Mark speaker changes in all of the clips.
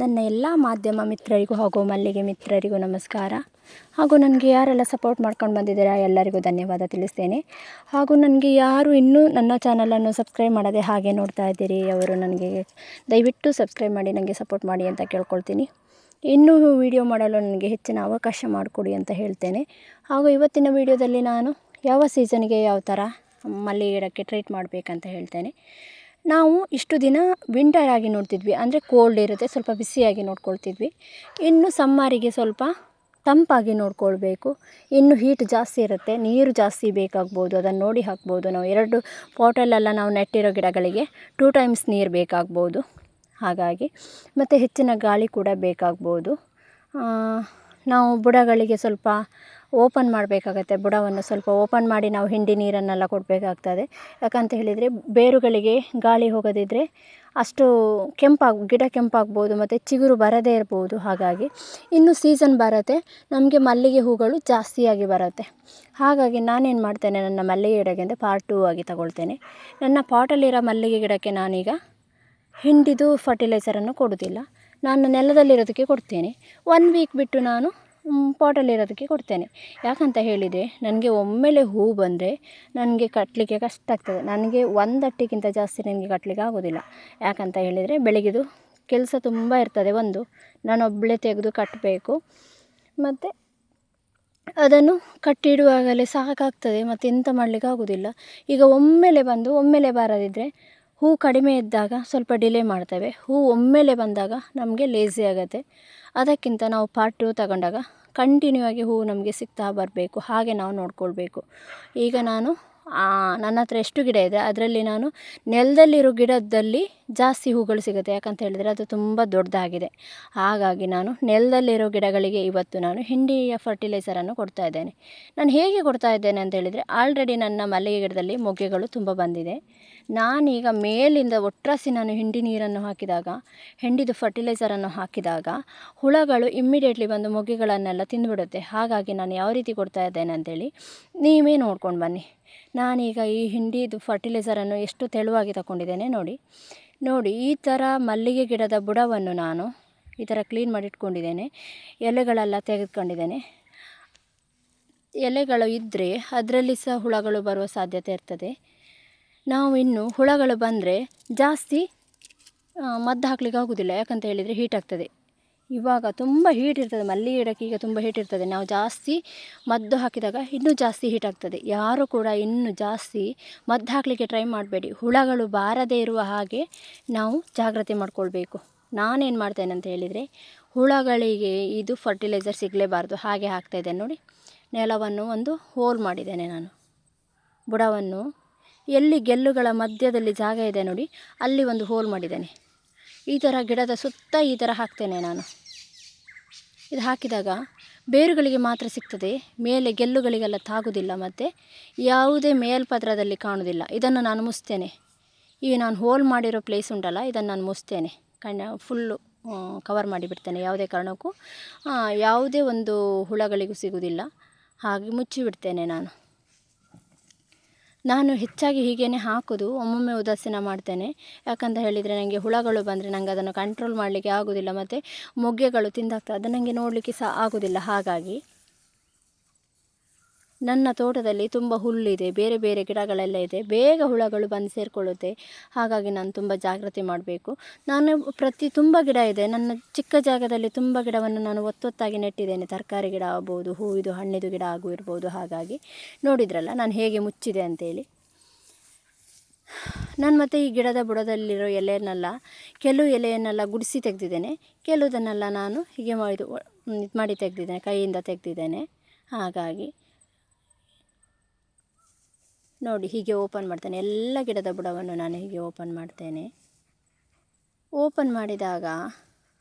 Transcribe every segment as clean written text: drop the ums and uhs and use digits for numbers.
Speaker 1: ನನ್ನ ಎಲ್ಲ ಮಾಧ್ಯಮ ಮಿತ್ರರಿಗೂ ಹಾಗೂ ಮಲ್ಲಿಗೆ ಮಿತ್ರರಿಗೂ ನಮಸ್ಕಾರ. ಹಾಗೂ ನನಗೆ ಯಾರೆಲ್ಲ ಸಪೋರ್ಟ್ ಮಾಡ್ಕೊಂಡು ಬಂದಿದ್ದೀರಾ ಎಲ್ಲರಿಗೂ ಧನ್ಯವಾದ ತಿಳಿಸ್ತೇನೆ. ಹಾಗೂ ನನಗೆ ಯಾರು ಇನ್ನೂ ನನ್ನ ಚಾನಲನ್ನು ಸಬ್ಸ್ಕ್ರೈಬ್ ಮಾಡದೆ ಹಾಗೆ ನೋಡ್ತಾ ಇದ್ದೀರಿ ಅವರು ನನಗೆ ದಯವಿಟ್ಟು ಸಬ್ಸ್ಕ್ರೈಬ್ ಮಾಡಿ ನನಗೆ ಸಪೋರ್ಟ್ ಮಾಡಿ ಅಂತ ಕೇಳ್ಕೊಳ್ತೀನಿ. ಇನ್ನೂ ವಿಡಿಯೋ ಮಾಡಲು ನನಗೆ ಹೆಚ್ಚಿನ ಅವಕಾಶ ಮಾಡಿಕೊಡಿ ಅಂತ ಹೇಳ್ತೇನೆ. ಹಾಗೂ ಇವತ್ತಿನ ವಿಡಿಯೋದಲ್ಲಿ ನಾನು ಯಾವ ಸೀಸನ್ಗೆ ಯಾವ ಥರ ಮಲ್ಲಿಗೆ ಗಿಡಕ್ಕೆ ಟ್ರೀಟ್ ಮಾಡಬೇಕಂತ ಹೇಳ್ತೇನೆ. ನಾವು ಇಷ್ಟು ದಿನ ವಿಂಟರ್ ಆಗಿ ನೋಡ್ತಿದ್ವಿ, ಅಂದರೆ ಕೋಲ್ಡ್ ಇರುತ್ತೆ, ಸ್ವಲ್ಪ ಬಿಸಿಯಾಗಿ ನೋಡ್ಕೊಳ್ತಿದ್ವಿ. ಇನ್ನು ಸಮ್ಮರಿಗೆ ಸ್ವಲ್ಪ ತಂಪಾಗಿ ನೋಡ್ಕೊಳ್ಬೇಕು. ಇನ್ನು ಹೀಟ್ ಜಾಸ್ತಿ ಇರುತ್ತೆ, ನೀರು ಜಾಸ್ತಿ ಬೇಕಾಗ್ಬೋದು, ಅದನ್ನು ನೋಡಿ ಹಾಕ್ಬೋದು. ನಾವು 2 ಪಾಟಲ್ಲೆಲ್ಲ ನಾವು ನೆಟ್ಟಿರೋ ಗಿಡಗಳಿಗೆ 2 ಟೈಮ್ಸ್ ನೀರು ಬೇಕಾಗ್ಬೋದು. ಹಾಗಾಗಿ ಮತ್ತು ಹೆಚ್ಚಿನ ಗಾಳಿ ಕೂಡ ಬೇಕಾಗ್ಬೋದು. ನಾವು ಬುಡಗಳಿಗೆ ಸ್ವಲ್ಪ ಓಪನ್ ಮಾಡಬೇಕಾಗತ್ತೆ. ಬುಡವನ್ನು ಸ್ವಲ್ಪ ಓಪನ್ ಮಾಡಿ ನಾವು ಹಿಂಡಿ ನೀರನ್ನೆಲ್ಲ ಕೊಡಬೇಕಾಗ್ತದೆ. ಯಾಕಂತ ಹೇಳಿದರೆ ಬೇರುಗಳಿಗೆ ಗಾಳಿ ಹೋಗದಿದ್ದರೆ ಅಷ್ಟು ಗಿಡ ಕೆಂಪಾಗ್ಬೋದು ಮತ್ತು ಚಿಗುರು ಬರದೇ ಇರ್ಬೋದು. ಹಾಗಾಗಿ ಇನ್ನು ಸೀಸನ್ ಬರುತ್ತೆ, ನಮಗೆ ಮಲ್ಲಿಗೆ ಹೂಗಳು ಜಾಸ್ತಿಯಾಗಿ ಬರುತ್ತೆ. ಹಾಗಾಗಿ ನಾನೇನು ಮಾಡ್ತೇನೆ, ನನ್ನ ಮಲ್ಲಿಗೆ ಗಿಡಕ್ಕೆ ಪಾರ್ಟ್ 2 ಆಗಿ ತಗೊಳ್ತೇನೆ. ನನ್ನ ಪಾಟಲ್ಲಿರೋ ಮಲ್ಲಿಗೆ ಗಿಡಕ್ಕೆ ನಾನೀಗ ಹಿಂಡಿದು ಫರ್ಟಿಲೈಸರನ್ನು ಕೊಡೋದಿಲ್ಲ, ನಾನು ನೆಲದಲ್ಲಿರೋದಕ್ಕೆ ಕೊಡ್ತೇನೆ. 1 ವೀಕ್ ಬಿಟ್ಟು ನಾನು ಪಾಟಲ್ಲಿರೋದಕ್ಕೆ ಕೊಡ್ತೇನೆ. ಯಾಕಂತ ಹೇಳಿದರೆ ನನಗೆ ಒಮ್ಮೆಲೆ ಹೂ ಬಂದರೆ ನನಗೆ ಕಟ್ಟಲಿಕ್ಕೆ ಕಷ್ಟ ಆಗ್ತದೆ. ನನಗೆ 1 ಅಟ್ಟಿಗಿಂತ ಜಾಸ್ತಿ ನನಗೆ ಕಟ್ಟಲಿಕ್ಕೆ ಆಗೋದಿಲ್ಲ. ಯಾಕಂತ ಹೇಳಿದರೆ ಬೆಳಗ್ಗೆದು ಕೆಲಸ ತುಂಬ ಇರ್ತದೆ. ನಾನೊಬ್ಬಳೇ ತೆಗೆದು ಕಟ್ಟಬೇಕು, ಮತ್ತು ಅದನ್ನು ಕಟ್ಟಿಡುವಾಗಲೇ ಸಾಕಾಗ್ತದೆ, ಮತ್ತು ಎಂತ ಮಾಡಲಿಕ್ಕೆ ಆಗೋದಿಲ್ಲ. ಈಗ ಒಮ್ಮೆಲೆ ಬರದಿದ್ದರೆ ಹೂ ಕಡಿಮೆ ಇದ್ದಾಗ ಸ್ವಲ್ಪ ಡಿಲೇ ಮಾಡ್ತೇವೆ. ಹೂ ಒಮ್ಮೆಲೆ ಬಂದಾಗ ನಮಗೆ ಲೇಸಿ ಆಗುತ್ತೆ. ಅದಕ್ಕಿಂತ ನಾವು ಪಾರ್ಟ್ 2 ತಗೊಂಡಾಗ ಕಂಟಿನ್ಯೂ ಆಗಿ ಹೂವು ನಮಗೆ ಸಿಗ್ತಾ ಬರಬೇಕು, ಹಾಗೆ ನಾವು ನೋಡ್ಕೊಳ್ಬೇಕು. ಈಗ ನನ್ನ ಹತ್ರ ಎಷ್ಟು ಗಿಡ ಇದೆ ಅದರಲ್ಲಿ ನಾನು ನೆಲದಲ್ಲಿರೋ ಗಿಡದಲ್ಲಿ ಜಾಸ್ತಿ ಹೂಗಳು ಸಿಗುತ್ತೆ. ಯಾಕಂತ ಹೇಳಿದರೆ ಅದು ತುಂಬ ದೊಡ್ಡದಾಗಿದೆ. ಹಾಗಾಗಿ ನಾನು ನೆಲದಲ್ಲಿರೋ ಗಿಡಗಳಿಗೆ ಇವತ್ತು ನಾನು ಹಿಂಡಿಯ ಫರ್ಟಿಲೈಸರನ್ನು ಕೊಡ್ತಾ ಇದ್ದೇನೆ. ನಾನು ಹೇಗೆ ಕೊಡ್ತಾ ಇದ್ದೇನೆ ಅಂತ ಹೇಳಿದರೆ, ಆಲ್ರೆಡಿ ನನ್ನ ಮಲ್ಲಿಗೆ ಗಿಡದಲ್ಲಿ ಮೊಗ್ಗೆಗಳು ತುಂಬ ಬಂದಿದೆ. ನಾನೀಗ ಮೇಲಿಂದ ಒಟ್ರಾಸಿ ನಾನು ಹಿಂಡಿ ನೀರನ್ನು ಹಾಕಿದಾಗ, ಹಿಂಡಿದು ಫರ್ಟಿಲೈಸರನ್ನು ಹಾಕಿದಾಗ ಹುಳಗಳು ಇಮ್ಮಿಡಿಯೇಟ್ಲಿ ಬಂದು ಮೊಗ್ಗೆಗಳನ್ನೆಲ್ಲ ತಿಂದುಬಿಡುತ್ತೆ. ಹಾಗಾಗಿ ನಾನು ಯಾವ ರೀತಿ ಕೊಡ್ತಾ ಇದ್ದೇನೆ ಅಂತೇಳಿ ನೀವೇ ನೋಡ್ಕೊಂಡು ಬನ್ನಿ. ನಾನೀಗ ಈ ಹಿಂಡಿದು ಫರ್ಟಿಲೈಸರನ್ನು ಎಷ್ಟು ತೆಳುವಾಗಿ ತಗೊಂಡಿದ್ದೇನೆ ನೋಡಿ. ಈ ಥರ ಮಲ್ಲಿಗೆ ಗಿಡದ ಬುಡವನ್ನು ನಾನು ಈ ಥರ ಕ್ಲೀನ್ ಮಾಡಿ ಇಟ್ಕೊಂಡಿದ್ದೇನೆ. ಎಲೆಗಳೆಲ್ಲ ತೆಗೆದುಕೊಂಡಿದ್ದೇನೆ. ಎಲೆಗಳು ಇದ್ದರೆ ಅದರಲ್ಲಿ ಸಹ ಹುಳಗಳು ಬರುವ ಸಾಧ್ಯತೆ ಇರ್ತದೆ. ನಾವು ಇನ್ನು ಹುಳಗಳು ಬಂದರೆ ಜಾಸ್ತಿ ಮದ್ದು ಹಾಕ್ಲಿಕ್ಕೆ ಆಗೋದಿಲ್ಲ. ಯಾಕಂತ ಹೇಳಿದರೆ ಹೀಟ್ ಆಗ್ತದೆ. ಇವಾಗ ತುಂಬ ಹೀಟ್ ಇರ್ತದೆ, ಮಲ್ಲಿಗೆ ಗಿಡಕ್ಕೆ ಈಗ ತುಂಬ ಹೀಟ್ ಇರ್ತದೆ. ನಾವು ಜಾಸ್ತಿ ಮದ್ದು ಹಾಕಿದಾಗ ಇನ್ನೂ ಜಾಸ್ತಿ ಹೀಟ್ ಆಗ್ತದೆ. ಯಾರು ಕೂಡ ಇನ್ನೂ ಜಾಸ್ತಿ ಮದ್ದು ಹಾಕಲಿಕ್ಕೆ ಟ್ರೈ ಮಾಡಬೇಡಿ. ಹುಳಗಳು ಬಾರದೇ ಇರುವ ಹಾಗೆ ನಾವು ಜಾಗ್ರತೆ ಮಾಡಿಕೊಳ್ಬೇಕು. ನಾನೇನು ಮಾಡ್ತೇನೆ ಅಂತ ಹೇಳಿದರೆ, ಹುಳಗಳಿಗೆ ಇದು ಫರ್ಟಿಲೈಸರ್ ಸಿಗಲೇಬಾರ್ದು, ಹಾಗೆ ಹಾಕ್ತಾಯಿದ್ದೇನೆ ನೋಡಿ. ನೆಲವನ್ನು ಒಂದು ಹೋಲ್ ಮಾಡಿದ್ದೇನೆ ನಾನು. ಬುಡವನ್ನು ಎಲ್ಲಿ ಗೆಲ್ಲುಗಳ ಮಧ್ಯದಲ್ಲಿ ಜಾಗ ಇದೆ ನೋಡಿ, ಅಲ್ಲಿ ಒಂದು ಹೋಲ್ ಮಾಡಿದ್ದೇನೆ. ಈ ಥರ ಗಿಡದ ಸುತ್ತ ಈ ಥರ ಹಾಕ್ತೇನೆ ನಾನು. ಇದು ಹಾಕಿದಾಗ ಬೇರುಗಳಿಗೆ ಮಾತ್ರ ಸಿಗ್ತದೆ, ಮೇಲೆ ಗೆಲ್ಲುಗಳಿಗೆಲ್ಲ ತಾಗುವುದಿಲ್ಲ, ಮತ್ತು ಯಾವುದೇ ಮೇಲ್ಪದರದಲ್ಲಿ ಕಾಣುವುದಿಲ್ಲ. ಇದನ್ನು ನಾನು ಮುಚ್ತೇನೆ. ಈಗ ನಾನು ಹೋಲ್ ಮಾಡಿರೋ ಪ್ಲೇಸ್ ಉಂಟಲ್ಲ, ಇದನ್ನು ನಾನು ಮುಚ್ತೇನೆ. Full cover ಮಾಡಿಬಿಡ್ತೇನೆ. ಯಾವುದೇ ಕಾರಣಕ್ಕೂ ಯಾವುದೇ ಒಂದು ಹುಳಗಳಿಗೂ ಸಿಗುವುದಿಲ್ಲ. ಹಾಗೆ ಮುಚ್ಚಿಬಿಡ್ತೇನೆ ನಾನು ಹೆಚ್ಚಾಗಿ ಹೀಗೇ ಹಾಕೋದು. ಒಮ್ಮೊಮ್ಮೆ ಉದಾಸೀನ ಮಾಡ್ತೇನೆ. ಯಾಕಂತ ಹೇಳಿದರೆ ನನಗೆ ಹುಳಗಳು ಬಂದರೆ ನನಗೆ ಅದನ್ನು ಕಂಟ್ರೋಲ್ ಮಾಡಲಿಕ್ಕೆ ಆಗೋದಿಲ್ಲ, ಮತ್ತು ಮೊಗ್ಗೆಗಳು ತಿಂದಾಗ್ತದೆ, ಅದು ನನಗೆ ನೋಡಲಿಕ್ಕೆ ಸಹ ಆಗೋದಿಲ್ಲ. ಹಾಗಾಗಿ ನನ್ನ ತೋಟದಲ್ಲಿ ತುಂಬ ಹುಲ್ಲಿದೆ, ಬೇರೆ ಬೇರೆ ಗಿಡಗಳೆಲ್ಲ ಇದೆ, ಬೇಗ ಹುಳಗಳು ಬಂದು ಸೇರಿಕೊಳ್ಳುತ್ತೆ. ಹಾಗಾಗಿ ನಾನು ತುಂಬ ಜಾಗ್ರತೆ ಮಾಡಬೇಕು. ನಾನು ತುಂಬ ಗಿಡ ಇದೆ ನನ್ನ ಚಿಕ್ಕ ಜಾಗದಲ್ಲಿ. ತುಂಬ ಗಿಡವನ್ನು ನಾನು ಒತ್ತೊತ್ತಾಗಿ ನೆಟ್ಟಿದ್ದೇನೆ. ತರಕಾರಿ ಗಿಡ ಆಗ್ಬೋದು, ಹೂವಿದು ಹಣ್ಣಿದು ಗಿಡ ಇರ್ಬೋದು. ಹಾಗಾಗಿ ನೋಡಿದ್ರಲ್ಲ ನಾನು ಹೇಗೆ ಮುಚ್ಚಿದೆ ಅಂತೇಳಿ. ನಾನು ಮತ್ತು ಈ ಗಿಡದ ಬುಡದಲ್ಲಿರೋ ಕೆಲವು ಎಲೆಯನ್ನೆಲ್ಲ ಗುಡಿಸಿ ತೆಗೆದಿದ್ದೇನೆ, ಕೆಲವುದನ್ನೆಲ್ಲ ನಾನು ಹೀಗೆ ಮಾಡಿ ತೆಗೆದಿದ್ದೇನೆ, ಕೈಯಿಂದ ತೆಗೆದಿದ್ದೇನೆ. ಹಾಗಾಗಿ ನೋಡಿ, ಹೀಗೆ ಓಪನ್ ಮಾಡ್ತೇನೆ. ಎಲ್ಲ ಗಿಡದ ಬುಡವನ್ನು ನಾನು ಹೀಗೆ ಓಪನ್ ಮಾಡ್ತೇನೆ. ಓಪನ್ ಮಾಡಿದಾಗ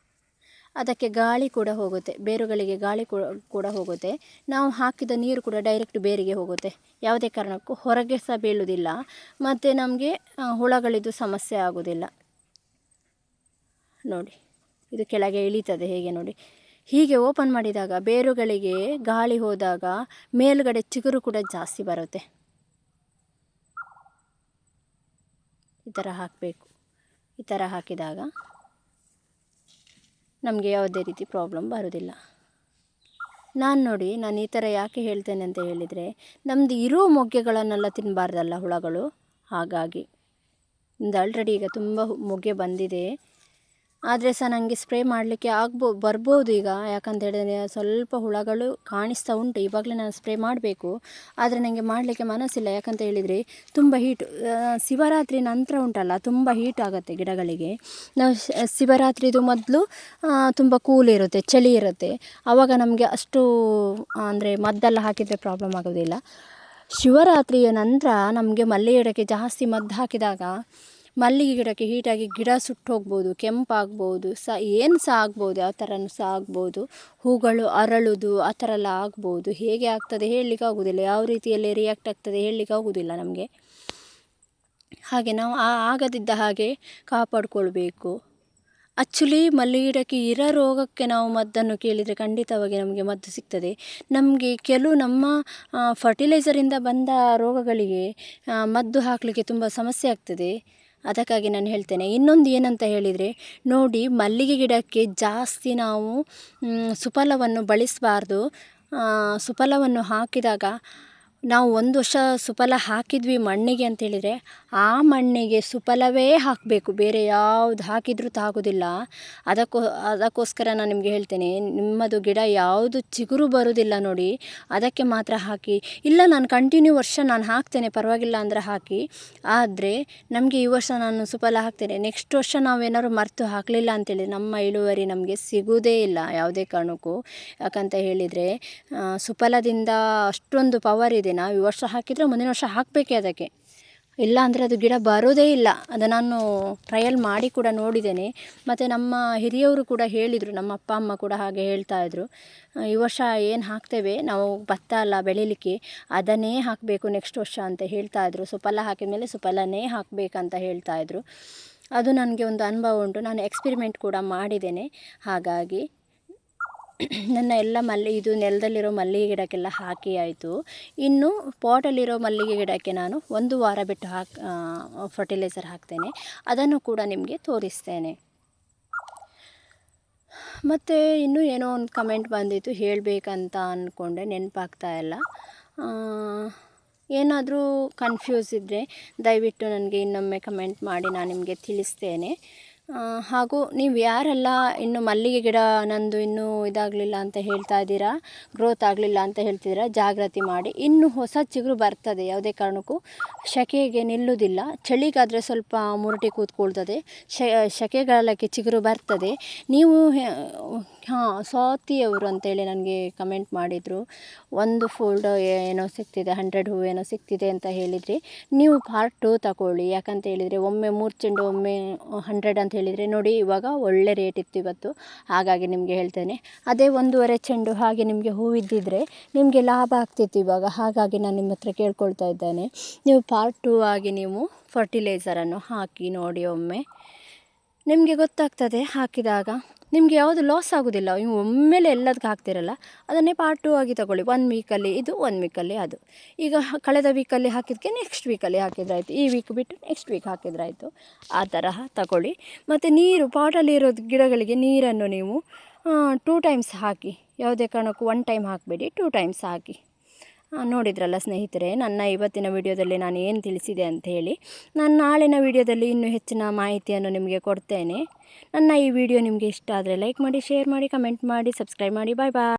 Speaker 1: ಅದಕ್ಕೆ ಗಾಳಿ ಕೂಡ ಹೋಗುತ್ತೆ, ಬೇರುಗಳಿಗೆ ಗಾಳಿ ಕೂಡ ಹೋಗುತ್ತೆ. ನಾವು ಹಾಕಿದ ನೀರು ಕೂಡ ಡೈರೆಕ್ಟ್ ಬೇರಿಗೆ ಹೋಗುತ್ತೆ. ಯಾವುದೇ ಕಾರಣಕ್ಕೂ ಹೊರಗೆ ಸಹ ಬೀಳುವುದಿಲ್ಲ, ಮತ್ತು ನಮಗೆ ಹುಳಗಳಿದ್ದು ಸಮಸ್ಯೆ ಆಗೋದಿಲ್ಲ. ನೋಡಿ, ಇದು ಕೆಳಗೆ ಇಳೀತದೆ ಹೇಗೆ ನೋಡಿ. ಹೀಗೆ ಓಪನ್ ಮಾಡಿದಾಗ ಬೇರುಗಳಿಗೆ ಗಾಳಿ ಹೋದಾಗ ಮೇಲುಗಡೆ ಚಿಗುರು ಕೂಡ ಜಾಸ್ತಿ ಬರುತ್ತೆ. ಈ ಥರ ಹಾಕಬೇಕು. ಈ ಥರ ಹಾಕಿದಾಗ ನಮಗೆ ಯಾವುದೇ ರೀತಿ ಪ್ರಾಬ್ಲಮ್ ಬರೋದಿಲ್ಲ. ನಾನು ಈ ಥರ ಯಾಕೆ ಹೇಳ್ತೇನೆ ಅಂತ ಹೇಳಿದರೆ, ನಮ್ಮದು ಇರೋ ಮೊಗ್ಗೆಗಳನ್ನೆಲ್ಲ ತಿನ್ನಬಾರ್ದಲ್ಲ ಹುಳಗಳು. ಹಾಗಾಗಿ ಒಂದು ಆಲ್ರೆಡಿ ಈಗ ತುಂಬ ಮೊಗ್ಗೆ ಬಂದಿದೆ. ಆದರೆ ಸಹ ನನಗೆ ಸ್ಪ್ರೇ ಮಾಡಲಿಕ್ಕೆ ಬರ್ಬೋದು ಈಗ, ಯಾಕಂತ ಹೇಳಿದರೆ ಸ್ವಲ್ಪ ಹುಳಗಳು ಕಾಣಿಸ್ತಾ ಉಂಟು. ಇವಾಗಲೇ ನಾನು ಸ್ಪ್ರೇ ಮಾಡಬೇಕು, ಆದರೆ ನನಗೆ ಮಾಡಲಿಕ್ಕೆ ಮನಸ್ಸಿಲ್ಲ. ಯಾಕಂತ ಹೇಳಿದರೆ ತುಂಬ ಹೀಟು. ಶಿವರಾತ್ರಿ ನಂತರ ಉಂಟಲ್ಲ, ತುಂಬ ಹೀಟ್ ಆಗುತ್ತೆ ಗಿಡಗಳಿಗೆ. ನಾವು ಶಿವರಾತ್ರಿದು ಮೊದಲು ತುಂಬ ಕೂಲ್ ಇರುತ್ತೆ, ಚಳಿ ಇರುತ್ತೆ. ಆವಾಗ ನಮಗೆ ಅಷ್ಟು ಅಂದರೆ ಮದ್ದೆಲ್ಲ ಹಾಕಿದರೆ ಪ್ರಾಬ್ಲಮ್ ಆಗೋದಿಲ್ಲ. ಶಿವರಾತ್ರಿಯ ನಂತರ ನಮಗೆ ಮಲ್ಲಿಗೆ ಗಿಡಕ್ಕೆ ಜಾಸ್ತಿ ಮದ್ದು ಹಾಕಿದಾಗ ಮಲ್ಲಿಗೆ ಗಿಡಕ್ಕೆ ಹೀಟಾಗಿ ಗಿಡ ಸುಟ್ಟು ಹೋಗ್ಬೋದು, ಕೆಂಪಾಗ್ಬೋದು, ಏನು ಸಹ ಆಗ್ಬೋದು, ಯಾವ ಥರನೂ ಸಹ ಆಗ್ಬೋದು. ಹೂಗಳು ಅರಳುವುದು ಆ ಥರ ಎಲ್ಲ ಆಗ್ಬೋದು. ಹೇಗೆ ಆಗ್ತದೆ ಹೇಳಲಿಕ್ಕೆ ಆಗೋದಿಲ್ಲ, ಯಾವ ರೀತಿಯಲ್ಲಿ ರಿಯಾಕ್ಟ್ ಆಗ್ತದೆ ಹೇಳಲಿಕ್ಕೆ ಆಗೋದಿಲ್ಲ ನಮಗೆ. ಹಾಗೆ ನಾವು ಆಗದಿದ್ದ ಹಾಗೆ ಕಾಪಾಡಿಕೊಳ್ಬೇಕು. ಆ್ಯಕ್ಚುಲಿ ಮಲ್ಲಿಗೆ ಗಿಡಕ್ಕೆ ಇರೋ ರೋಗಕ್ಕೆ ನಾವು ಮದ್ದನ್ನು ಕೇಳಿದರೆ ಖಂಡಿತವಾಗಿ ನಮಗೆ ಮದ್ದು ಸಿಗ್ತದೆ. ನಮಗೆ ನಮ್ಮ ಫರ್ಟಿಲೈಸರಿಂದ ಬಂದ ರೋಗಗಳಿಗೆ ಮದ್ದು ಹಾಕಲಿಕ್ಕೆ ತುಂಬ ಸಮಸ್ಯೆ ಆಗ್ತದೆ. ಅದಕ್ಕಾಗಿ ನಾನು ಹೇಳ್ತೇನೆ. ಇನ್ನೊಂದು ಏನಂತ ಹೇಳಿದರೆ ನೋಡಿ, ಮಲ್ಲಿಗೆ ಗಿಡಕ್ಕೆ ಜಾಸ್ತಿ ನಾವು ಸುಫಲವನ್ನು ಬಳಸಬಾರ್ದು. ಸುಫಲವನ್ನು ಹಾಕಿದಾಗ ನಾವು ಒಂದು ವರ್ಷ ಸುಫಲ ಹಾಕಿದ್ವಿ ಮಣ್ಣಿಗೆ ಅಂತೇಳಿದರೆ ಆ ಮಣ್ಣಿಗೆ ಸುಫಲವೇ ಹಾಕಬೇಕು, ಬೇರೆ ಯಾವುದು ಹಾಕಿದರೂ ತಾಗೋದಿಲ್ಲ. ಅದಕ್ಕೋಸ್ಕರ ನಾನು ನಿಮಗೆ ಹೇಳ್ತೇನೆ, ನಿಮ್ಮದು ಗಿಡ ಯಾವುದು ಚಿಗುರು ಬರೋದಿಲ್ಲ ನೋಡಿ, ಅದಕ್ಕೆ ಮಾತ್ರ ಹಾಕಿ. ಇಲ್ಲ ನಾನು ಕಂಟಿನ್ಯೂ ವರ್ಷ ನಾನು ಹಾಕ್ತೇನೆ, ಪರವಾಗಿಲ್ಲ ಅಂದರೆ ಹಾಕಿ. ಆದರೆ ನಮಗೆ ಈ ವರ್ಷ ನಾನು ಸುಫಲ ಹಾಕ್ತೇನೆ, ನೆಕ್ಸ್ಟ್ ವರ್ಷ ನಾವೇನಾದ್ರು ಮರೆತು ಹಾಕಲಿಲ್ಲ ಅಂತೇಳಿ ನಮ್ಮ ಇಳುವರಿ ನಮಗೆ ಸಿಗುವುದೇ ಇಲ್ಲ ಯಾವುದೇ ಕಾರಣಕ್ಕೂ. ಯಾಕಂತ ಹೇಳಿದರೆ ಸುಫಲದಿಂದ ಅಷ್ಟೊಂದು ಪವರ್ ಇದೆ. ನಾವು ಈ ವರ್ಷ ಹಾಕಿದರೆ ಮುಂದಿನ ವರ್ಷ ಹಾಕಬೇಕೇ ಅದಕ್ಕೆ, ಇಲ್ಲ ಅಂದರೆ ಅದು ಗಿಡ ಬರೋದೇ ಇಲ್ಲ. ಅದು ನಾನು ಟ್ರಯಲ್ ಮಾಡಿ ಕೂಡ ನೋಡಿದ್ದೇನೆ. ಮತ್ತು ನಮ್ಮ ಹಿರಿಯವರು ಕೂಡ ಹೇಳಿದರು, ನಮ್ಮ ಅಪ್ಪ ಅಮ್ಮ ಕೂಡ ಹಾಗೆ ಹೇಳ್ತಾಯಿದ್ರು. ಈ ವರ್ಷ ಏನು ಹಾಕ್ತೇವೆ ನಾವು ಭತ್ತ ಎಲ್ಲ ಬೆಳೀಲಿಕ್ಕೆ ಅದನ್ನೇ ಹಾಕಬೇಕು ನೆಕ್ಸ್ಟ್ ವರ್ಷ ಅಂತ ಹೇಳ್ತಾಯಿದ್ರು. ಸುಫಲ ಹಾಕಿದ ಮೇಲೆ ಸುಫಲನೇ ಹಾಕಬೇಕಂತ ಹೇಳ್ತಾಯಿದ್ರು. ಅದು ನನಗೆ ಒಂದು ಅನುಭವ ಉಂಟು, ನಾನು ಎಕ್ಸ್ಪೆರಿಮೆಂಟ್ ಕೂಡ ಮಾಡಿದ್ದೇನೆ. ಹಾಗಾಗಿ ನನ್ನ ಎಲ್ಲ ಇದು ನೆಲದಲ್ಲಿರೋ ಮಲ್ಲಿಗೆ ಗಿಡಕ್ಕೆಲ್ಲ ಹಾಕಿ ಆಯಿತು. ಇನ್ನು ಪಾಟಲ್ಲಿರೋ ಮಲ್ಲಿಗೆ ಗಿಡಕ್ಕೆ ನಾನು 1 ವಾರ ಬಿಟ್ಟು ಫರ್ಟಿಲೈಸರ್ ಹಾಕ್ತೇನೆ. ಅದನ್ನು ಕೂಡ ನಿಮಗೆ ತೋರಿಸ್ತೇನೆ. ಮತ್ತು ಇನ್ನೂ ಏನೋ ಒಂದು ಕಮೆಂಟ್ ಬಂದಿತ್ತು, ಹೇಳಬೇಕಂತ ಅಂದ್ಕೊಂಡೆ, ನೆನಪಾಗ್ತಾ ಇಲ್ಲ. ಏನಾದರೂ ಕನ್ಫ್ಯೂಸ್ ಇದ್ದರೆ ದಯವಿಟ್ಟು ನನಗೆ ಇನ್ನೊಮ್ಮೆ ಕಮೆಂಟ್ ಮಾಡಿ, ನಾನು ನಿಮಗೆ ತಿಳಿಸ್ತೇನೆ. ಹಾಗೂ ನೀವು ಯಾರೆಲ್ಲ ಇನ್ನು ಮಲ್ಲಿಗೆ ಗಿಡ ನಂದು ಇನ್ನೂ ಇದಾಗಲಿಲ್ಲ ಅಂತ ಹೇಳ್ತಾ ಇದ್ದೀರಾ, ಗ್ರೋತ್ ಆಗಲಿಲ್ಲ ಅಂತ ಹೇಳ್ತಿದ್ದೀರಾ, ಜಾಗೃತಿ ಮಾಡಿ. ಇನ್ನು ಹೊಸ ಚಿಗುರು ಬರ್ತದೆ, ಯಾವುದೇ ಕಾರಣಕ್ಕೂ ಸೆಕೆಗೆ ನಿಲ್ಲುವುದಿಲ್ಲ. ಚಳಿಗಾದರೆ ಸ್ವಲ್ಪ ಮುರುಟಿ ಕೂತ್ಕೊಳ್ತದೆ, ಸೆಕೆಗಾಲಕ್ಕೆ ಚಿಗುರು ಬರ್ತದೆ. ನೀವು ಸ್ವಾತಿಯವರು ಅಂತೇಳಿ ನನಗೆ ಕಮೆಂಟ್ ಮಾಡಿದರು, 1 ಫೋಲ್ಡ್ ಏನೋ ಸಿಗ್ತಿದೆ, 100 ಹೂ ಏನೋ ಸಿಗ್ತಿದೆ ಅಂತ ಹೇಳಿದ್ರಿ. ನೀವು ಪಾರ್ಟ್ 2 ತಗೊಳ್ಳಿ. ಯಾಕಂತ ಹೇಳಿದರೆ ಒಮ್ಮೆ 3 ಚೆಂಡು ಒಮ್ಮೆ 100 ಅಂತ ಹೇಳಿದರೆ ನೋಡಿ, ಇವಾಗ ಒಳ್ಳೆ ರೇಟ್ ಇತ್ತು ಇವತ್ತು. ಹಾಗಾಗಿ ನಿಮಗೆ ಹೇಳ್ತೇನೆ, ಅದೇ 1.5 ಚೆಂಡು ಹಾಗೆ ನಿಮಗೆ ಹೂವಿದ್ದಿದ್ರೆ ನಿಮಗೆ ಲಾಭ ಆಗ್ತಿತ್ತು ಇವಾಗ. ಹಾಗಾಗಿ ನಾನು ನಿಮ್ಮ ಹತ್ರ ಕೇಳ್ಕೊಳ್ತಾ ಇದ್ದೇನೆ, ನೀವು ಪಾರ್ಟ್ 2 ಆಗಿ ನೀವು ಫರ್ಟಿಲೈಸರನ್ನು ಹಾಕಿ ನೋಡಿ. ಒಮ್ಮೆ ನಿಮಗೆ ಗೊತ್ತಾಗ್ತದೆ, ಹಾಕಿದಾಗ ನಿಮಗೆ ಯಾವುದು ಲಾಸ್ ಆಗೋದಿಲ್ಲ. ನೀವು ಒಮ್ಮೆಲೆ ಎಲ್ಲದಕ್ಕೆ ಹಾಕ್ತಿರಲ್ಲ, ಅದನ್ನೇ ಪಾರ್ಟ್ 2 ಆಗಿ ತಗೊಳ್ಳಿ. 1 ವೀಕಲ್ಲಿ ಇದು, 1 ವೀಕಲ್ಲಿ ಅದು. ಈಗ ಕಳೆದ ವೀಕಲ್ಲಿ ಹಾಕಿದ್ದಕ್ಕೆ ನೆಕ್ಸ್ಟ್ ವೀಕಲ್ಲಿ ಹಾಕಿದ್ರಾಯ್ತು, ಈ ವೀಕ್ ಬಿಟ್ಟು ನೆಕ್ಸ್ಟ್ ವೀಕ್ ಹಾಕಿದ್ರಾಯ್ತು. ಆ ತರಹ ತಗೊಳ್ಳಿ. ಮತ್ತು ನೀರು, ಪಾಟಲ್ಲಿರೋ ಗಿಡಗಳಿಗೆ ನೀರನ್ನು ನೀವು 2 ಟೈಮ್ಸ್ ಹಾಕಿ, ಯಾವುದೇ ಕಾರಣಕ್ಕೂ 1 ಟೈಮ್ ಹಾಕಬೇಡಿ, 2 ಟೈಮ್ಸ್ ಹಾಕಿ. ನೋಡಿದ್ರಲ್ಲ ಸ್ನೇಹಿತರೆ, ನನ್ನ ಇವತ್ತಿನ ವಿಡಿಯೋದಲ್ಲಿ ನಾನು ಏನು ತಿಳಿಸಿದೆ ಅಂತ ಹೇಳಿ. ನಾನು ನಾಳಿನ ವಿಡಿಯೋದಲ್ಲಿ ಇನ್ನೂ ಹೆಚ್ಚಿನ ಮಾಹಿತಿಯನ್ನು ನಿಮಗೆ ಕೊಡ್ತೇನೆ. ನನ್ನ ಈ ವಿಡಿಯೋ ನಿಮಗೆ ಇಷ್ಟ ಆದರೆ ಲೈಕ್ ಮಾಡಿ, ಶೇರ್ ಮಾಡಿ, ಕಮೆಂಟ್ ಮಾಡಿ, ಸಬ್ಸ್ಕ್ರೈಬ್ ಮಾಡಿ. ಬಾಯ್ ಬಾಯ್.